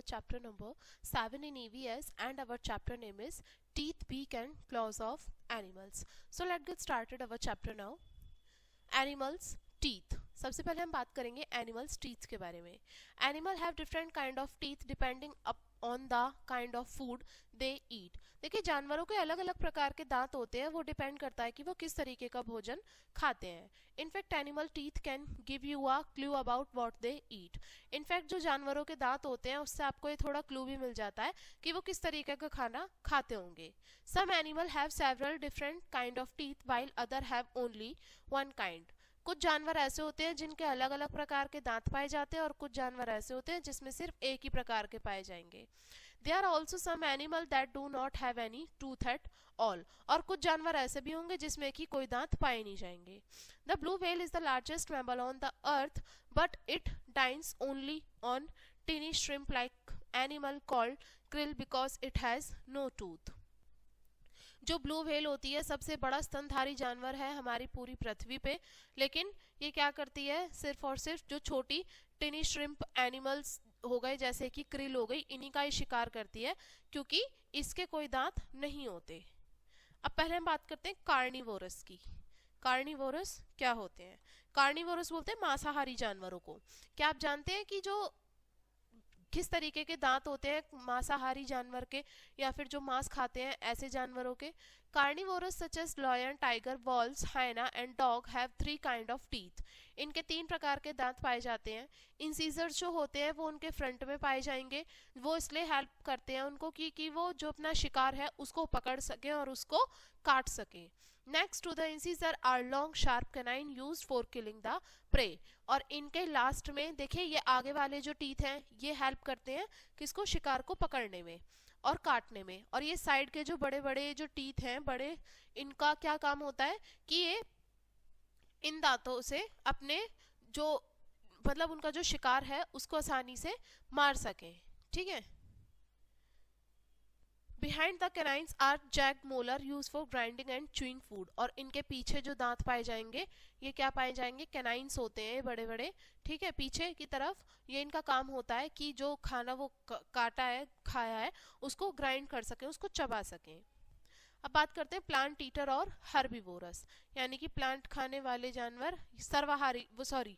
chapter number 7 in EVS, and our chapter name is Teeth, Beak and Claws of Animals. So let's get started our chapter now. Animals, teeth. सबसे पहले हम बात करेंगे animals teeth के बारे में. Animal have different kind of teeth depending on the kind of food they eat. देखिए जानवरों के अलग अलग प्रकार के दांत होते हैं, वो डिपेंड करता है कि वो किस तरीके का भोजन खाते हैं. In fact animal teeth can give you a clue about what they eat. In fact जो जानवरों के दांत होते हैं उससे आपको ये थोड़ा क्लू भी मिल जाता है कि वो किस तरीके का खाना खाते होंगे. Some animal have several different kind of teeth while other have only one kind. कुछ जानवर ऐसे होते हैं जिनके अलग अलग प्रकार के दांत पाए जाते हैं और कुछ जानवर ऐसे होते हैं जिसमें सिर्फ एक ही प्रकार के पाए जाएंगे. There are also some animal that do not have any tooth at all. और कुछ जानवर ऐसे भी होंगे जिसमें कि कोई दांत पाए नहीं जाएंगे. The blue whale is the largest mammal on the earth but it dines only on tiny shrimp like animal called krill because it has no tooth. जो ब्लू व्हेल होती है सबसे बड़ा स्तनधारी जानवर है हमारी पूरी पृथ्वी पे, लेकिन ये क्या करती है, सिर्फ और सिर्फ जो छोटी टिनी श्रिम्प एनिमल्स हो गए जैसे कि क्रिल हो गई, इन्हीं का ही शिकार करती है क्योंकि इसके कोई दांत नहीं होते. अब पहले हम बात करते हैं कार्निवोरस की. कार्निवोरस क्या होते हैं? कार्निवोरस बोलते हैं मांसाहारी जानवरों को. क्या आप जानते हैं कि जो किस तरीके के दांत होते हैं मांसाहारी जानवर के या फिर जो मांस खाते हैं ऐसे जानवरों के? Carnivorous such as lion, tiger, wolves, hyena and dog have 3 kind of teeth. इनके 3 प्रकार के दांत पाए जाते हैं. इंसीजर्स जो होते हैं वो उनके फ्रंट में पाए जाएंगे. वो इसलिए हेल्प करते हैं उनको कि वो जो अपना शिकार है उसको पकड़ सके और उसको काट सके. Next to the incisor are long sharp canine used for killing the prey. और इनके लास्ट में देखिए ये आगे वाले जो टीथ हैं ये हेल्प करते हैं किसको, शिकार को पकड़ने में और काटने में. और ये साइड के जो बड़े बड़े जो टीथ हैं बड़े, इनका क्या काम होता है कि ये इन दांतों से अपने जो मतलब उनका जो शिकार है उसको आसानी से मार सकें. ठीक है. Behind the canines are jagged molar use for grinding and chewing food. और इनके पीछे जो दांत पाए जाएंगे ये क्या पाए जाएंगे, कैनाइन्स होते हैं बड़े बड़े. ठीक है. पीछे की तरफ ये इनका काम होता है कि जो खाना वो काटा है खाया है उसको ग्राइंड कर सकें, उसको चबा सकें. अब बात करते हैं प्लांट ईटर और हर्बीवोरस, यानी कि प्लांट खाने वाले जानवर, सर्वाहारी वो सॉरी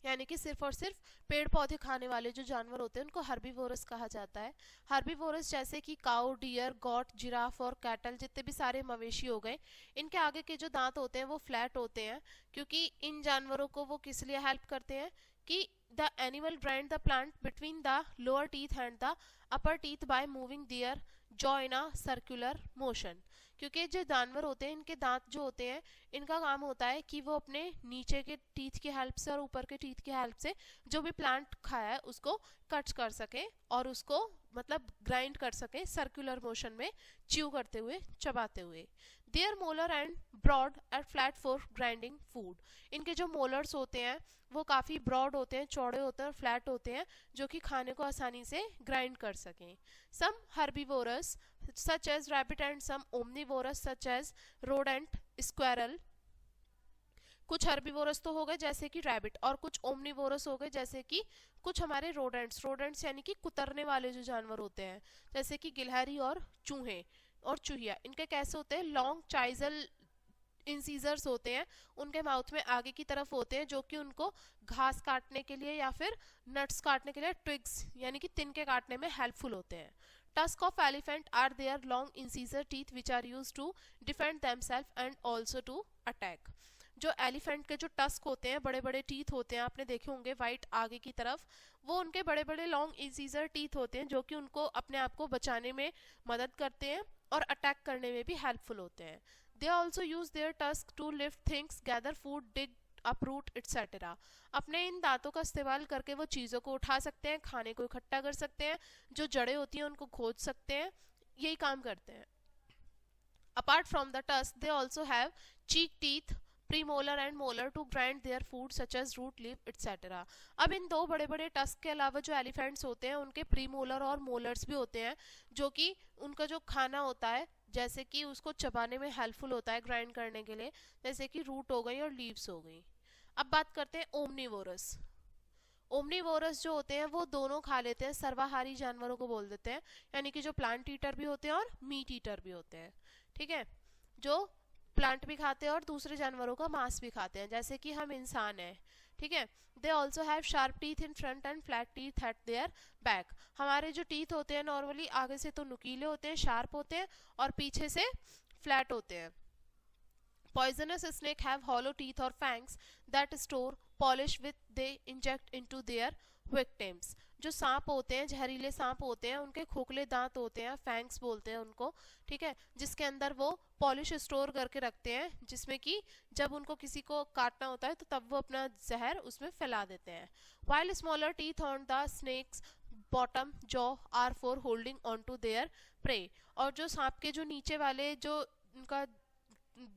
यानी कि सिर्फ और सिर्फ पेड़ पौधे खाने वाले जो जानवर होते हैं उनको हर्बीवोरस कहा जाता है. हर्बीवोरस जैसे कि काऊ, डियर, गॉट, जिराफ और कैटल, जितने भी सारे मवेशी हो गए, इनके आगे के जो दांत होते हैं वो फ्लैट होते हैं क्योंकि इन जानवरों को वो किस लिए हेल्प करते हैं कि the animal grind the plant between the lower teeth and the upper teeth by moving their jaw in a circular motion. क्योंकि जो जानवर होते हैं इनके दांत जो होते हैं इनका काम होता है कि वो अपने नीचे के टीथ की हेल्प से और ऊपर के टीथ की हेल्प से जो भी प्लांट खाया है उसको कट कर सके और उसको मतलब ग्राइंड कर सके सर्कुलर मोशन में, च्यू करते हुए, चबाते हुए. Their molar and broad and flat for grinding food. इनके जो मोलर्स होते हैं वो काफ़ी ब्रॉड होते हैं, चौड़े होते हैं और फ्लैट होते हैं जो कि खाने को आसानी से ग्राइंड कर सकें. सम herbivorous such as rabbit and some omnivorous such as rodent, squirrel. कुछ हर्बीवोरस तो हो गए जैसे कि रैबिट और कुछ ओमनीवोरस हो गए जैसे कि कुछ हमारे रोडेंट्स. रोडेंट्स यानी कि कुतरने वाले जो जानवर होते हैं जैसे कि गिलहरी और चूहे और चूहिया. इनके कैसे होते हैं, लॉन्ग चाइजल इंसीजर्स होते हैं, उनके माउथ में आगे की तरफ होते हैं जो कि उनको घास काटने के लिए या फिर नट्स काटने के लिए, ट्विग्स यानी कि तिनके काटने में हेल्पफुल होते हैं. Tusk of elephant are their long incisor teeth which are used to defend themselves and also to attack. जो एलिफेंट के जो टस्क होते हैं, बड़े बड़े टीथ होते हैं, आपने देखे होंगे वाइट आगे की तरफ, वो उनके बड़े बड़े लॉन्ग इंसीजर टीथ होते हैं जो कि उनको अपने आप को बचाने में मदद करते हैं और अटैक करने में भी हेल्पफुल होते हैं. They also use their tusk to lift things, gather food, dig uproot etcetera. अपने इन दांतों का इस्तेमाल करके वो चीज़ों को उठा सकते हैं, खाने को इकट्ठा कर सकते हैं, जो जड़ें होती हैं उनको खोद सकते हैं, यही काम करते हैं. Apart from the tusk they also have cheek teeth, premolar and molar to grind their food such as root, leave etcetera. अब इन 2 बड़े बड़े टस्क के अलावा जो एलिफेंट्स होते हैं उनके प्रीमोलर और मोलर्स भी होते हैं जो कि उनका जो खाना होता है जैसे कि उसको चबाने में हेल्पफुल होता है ग्राइंड करने के लिए, जैसे कि रूट हो गई और लीव्स हो गई. अब बात करते हैं ओमनीवोरस. ओमनीवोरस जो होते हैं वो दोनों खा लेते हैं, सर्वाहारी जानवरों को बोल देते हैं, यानी कि जो प्लांट ईटर भी होते हैं और मीट ईटर भी होते हैं, ठीक है, जो प्लांट भी खाते हैं और दूसरे जानवरों का मांस भी खाते हैं, जैसे कि हम इंसान हैं, ठीक है। दे also have sharp teeth in front end flat teeth at there back. हमारे जो टीथ होते हैं नॉर्मली आगे से तो नुकीले होते हैं, शार्प होते हैं, और पीछे से फ्लैट होते हैं। Poisonous snake have hollow teeth or fangs that store polish with they inject into their victims. जो सांप होते हैं, जहरीले सांप होते हैं, उनके खोखले दांत होते हैं, फैंग्स बोलते हैं उनको, ठीक है, जिसके अंदर वो पॉलिश स्टोर करके रखते हैं, जिसमें कि जब उनको किसी को काटना होता है तो तब वो अपना जहर उसमें फैला देते हैं. While smaller teeth on the snake's bottom jaw are for holding onto their prey. और जो सांप के जो नीचे वाले जो उनका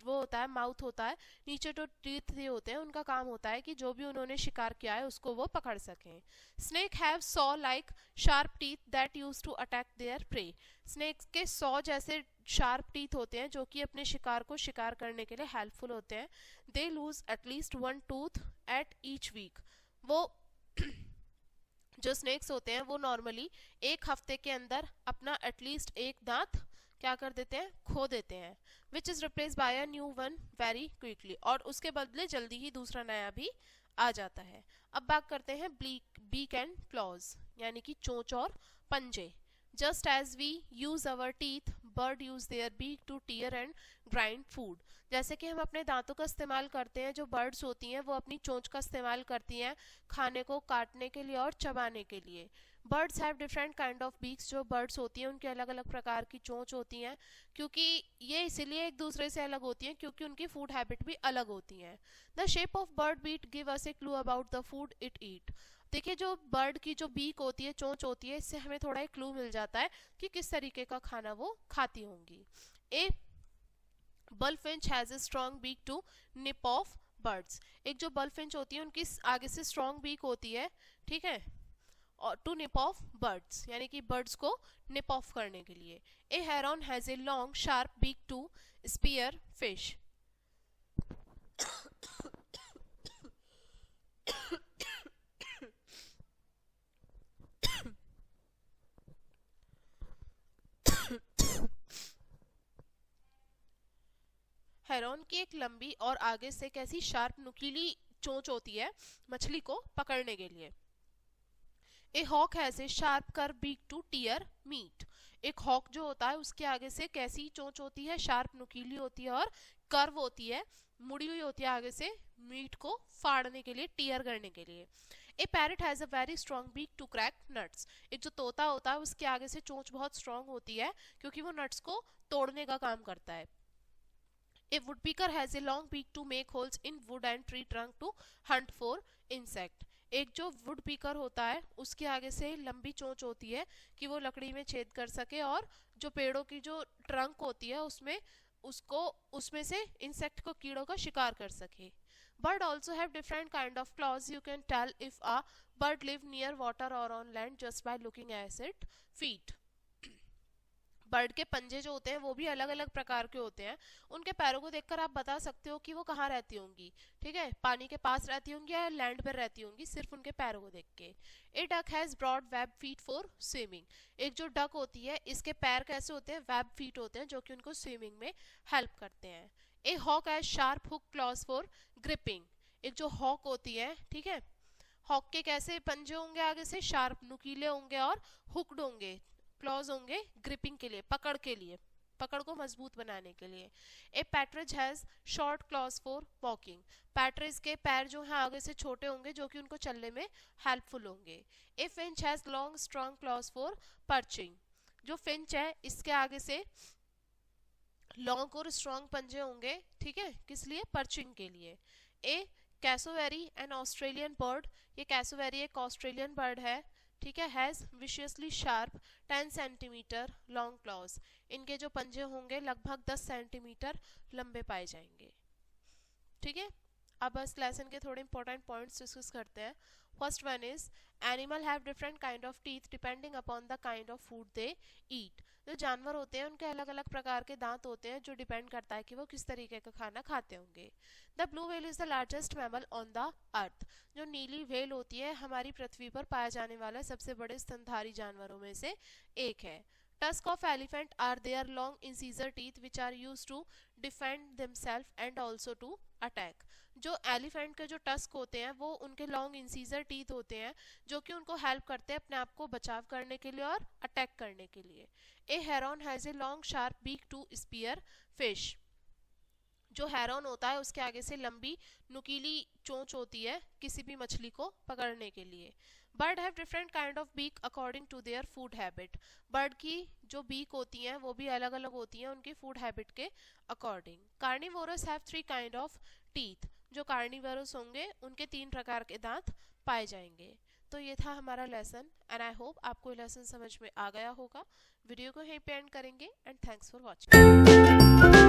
वो होता है, माउथ होता है, नीचे जो टीथ होते हैं, उनका काम होता है कि जो भी उन्होंने शिकार किया है उसको वो पकड़ सकें. Snake have saw like sharp teeth that use to attack their prey. Snake के सॉ जैसे शार्प टीथ होते हैं जो कि अपने शिकार को शिकार करने के लिए हेल्पफुल होते हैं. They lose at least one tooth at each week. वो जो स्नेक्स होते हैं वो नॉर्मली एक हफ्ते के अंदर अपना एटलीस्ट एक दांत क्या कर देते हैं, खो देते हैं. Which is replace by a new one very quickly. और उसके बदले जल्दी ही दूसरा नया भी आ जाता है. अब बात करते हैं बीक एंड क्लॉज, यानी कि चोंच और पंजे. Just as we use our teeth, bird use their beak to tear and grind food. जैसे कि हम अपने दांतों का इस्तेमाल करते हैं, जो बर्ड्स होती हैं वो अपनी चोंच का इस्तेमाल करती हैं खाने को काटने के लिए और चबाने के लिए. Birds have different kind of beaks. जो बर्ड्स होती हैं उनके अलग अलग प्रकार की चोंच होती हैं, क्योंकि ये इसीलिए एक दूसरे से अलग होती हैं क्योंकि उनकी फूड हैबिट भी अलग होती हैं. The shape of bird beak give us a clue about the food it eat. देखिए जो बर्ड की जो बीक होती है, चोंच होती है, इससे हमें थोड़ा एक क्लू मिल जाता है कि किस तरीके का खाना वो खाती होंगी. ए bullfinch has a strong beak to nip off birds. एक जो bullfinch होती है उनकी आगे से strong beak होती है, ठीक है, और टू निप ऑफ बर्ड्स, यानी कि बर्ड्स को निप ऑफ करने के लिए. A heron has a long sharp beak to spear fish. Heron की एक लंबी और आगे से कैसी शार्प नुकीली चोंच होती है मछली को पकड़ने के लिए. ए हॉक हैज ए शार्प कर बीक टू टीयर मीट. एक हॉक जो होता है उसके आगे से कैसी चोंच होती है, शार्प नुकीली होती है और कर्व होती है, मुड़ी हुई होती है आगे से मीट को फाड़ने के लिए, टीयर करने के लिए. A parrot has a very strong beak to crack nuts. एक जो तोता होता है उसके आगे से चोंच बहुत स्ट्रॉन्ग होती है क्योंकि वो नट्स को तोड़ने का काम करता है. A woodpecker has a long beak to make holes in wood and tree trunk to hunt for insect. एक जो वुडपीकर होता है उसके आगे से लंबी चोंच होती है कि वो लकड़ी में छेद कर सके और जो पेड़ों की जो ट्रंक होती है उसमें से इंसेक्ट को, कीड़ों का शिकार कर सके. Bird also have different kind of claws. You can tell if a bird live near water or on land just by looking at its feet. Bird के पंजे जो होते हैं वो भी अलग अलग प्रकार के होते हैं. उनके पैरों को देखकर आप बता सकते हो कि वो कहाँ रहती होंगी, ठीक है, पानी के पास रहती होंगी या लैंड पर रहती होंगी, सिर्फ उनके पैरों को देख के. A duck has broad web feet for swimming. एक जो डक होती है इसके पैर कैसे होते हैं, वेब फीट होते हैं, जो कि उनको स्विमिंग में हेल्प करते हैं. A hawk has sharp hook claws for gripping. एक जो हॉक होती है, ठीक है, हॉक के कैसे पंजे होंगे, आगे से शार्प नुकीले होंगे और हुक्ड होंगे, क्लॉज होंगे ग्रिपिंग के लिए, पकड़ के लिए, पकड़ को मजबूत बनाने के लिए. A partridge has short claws for walking. Partridge के पैर जो हैं आगे से छोटे होंगे जो कि उनको चलने में हेल्पफुल होंगे. A finch has long strong claws for perching. जो फिंच है इसके आगे से लॉन्ग और स्ट्रॉन्ग पंजे होंगे, ठीक है, किस लिए, पर्चिंग के लिए. A cassowary an Australian bird. ये कैसोवेरी एक ऑस्ट्रेलियन बर्ड है, ठीक है, has viciously sharp 10 centimetre long claws. इनके जो पंजे होंगे लगभग 10 सेंटीमीटर लंबे पाए जाएंगे, ठीक है. अब बस लेसन के थोड़े इंपॉर्टेंट पॉइंट्स डिस्कस करते हैं. First one is animal have different kind of teeth depending upon the kind of food they eat. जो जानवर होते हैं उनके अलग अलग प्रकार के दांत होते हैं जो डिपेंड करता है कि वो किस तरीके का खाना खाते होंगे। The blue whale is the largest mammal on the अर्थ। जो नीली व्हेल होती है हमारी पृथ्वी पर पाया जाने वाला सबसे बड़े स्तनधारी जानवरों में से एक है। Tusk of elephant are their long incisor teeth which are used to defend themselves and also to attack। जो एलिफेंट के जो टस्क होते हैं वो उनके लॉन्ग इंसीजर टीथ होते हैं जो कि उनको हेल्प करते हैं अपने आप को बचाव करने के लिए और अटैक करने के लिए। A heron has a long sharp beak to spear fish. जो हेरॉन होता है उसके आगे से लंबी नुकीली चोंच होती है किसी भी मछली को पकड़ने के लिए। Bird have different kind of beak according to their food habit. Bird की जो बीक होती हैं वो भी अलग अलग होती हैं उनके फूड हैबिट के according. Carnivorous have 3 kind of teeth. जो कार्निवोरस होंगे उनके 3 प्रकार के दांत पाए जाएंगे। तो ये था हमारा लेसन एंड आई होप आपको ये लेसन समझ में आ गया होगा। वीडियो को यहीं पे एंड करेंगे एंड थैंक्स फॉर वॉचिंग।